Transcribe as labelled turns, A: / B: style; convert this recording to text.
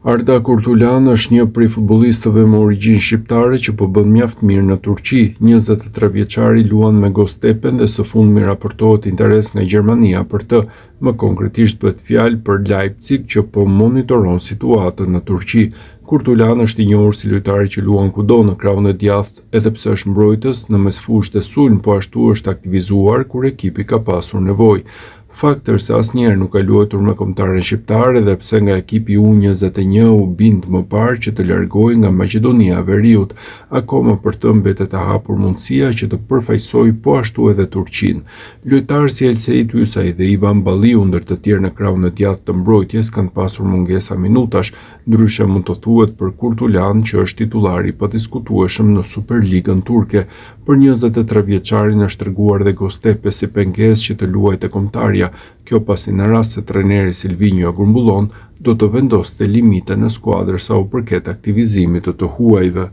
A: Arda Kurtulan është një prej futbollistëve me origjinë shqiptare që po bën mjaft mirë në Turqi. 23 vjeçari luan me Göztepe'n dhe së fundmi raportohet interes nga Gjermania për të. Më konkretisht bëhet fjalë për Leipzig që po monitoron situatën në Turqi. Kurtulan është i njohur si lojtari që luan kudo në krahun e djathtë, edhe pse është mbrojtës në mesfushë dhe sulm, po ashtu është aktivizuar kur ekipi ka pasur nevojë. Faktor se asnjëherë nuk ka luajtur me kombëtaren shqiptar edhe pse nga ekipi U21 u bind më parë që të largohej nga Maqedonia e Veriut, akoma për të mbetet e hapur mundësia që të përfaqësojë po ashtu edhe Turqinë. Lojtarë si Elseit Yusaj dhe Ivan Balliu ndër të tjerë në krahun e djathtë të mbrojtjes kanë pasur mungesa minutash, ndryshe mund të thuhet për Kurtulan që është titullari i padiskutueshëm në Superligën turke. Për 23 vjeçarin është treguar dhe Göztepe si pengesë që të luajë te kombëtarja. Kjo pasi në rast se trajneri Silvinho grumbullon, do të vendoste limite në skuadër sa u përket aktivizimit të huajve.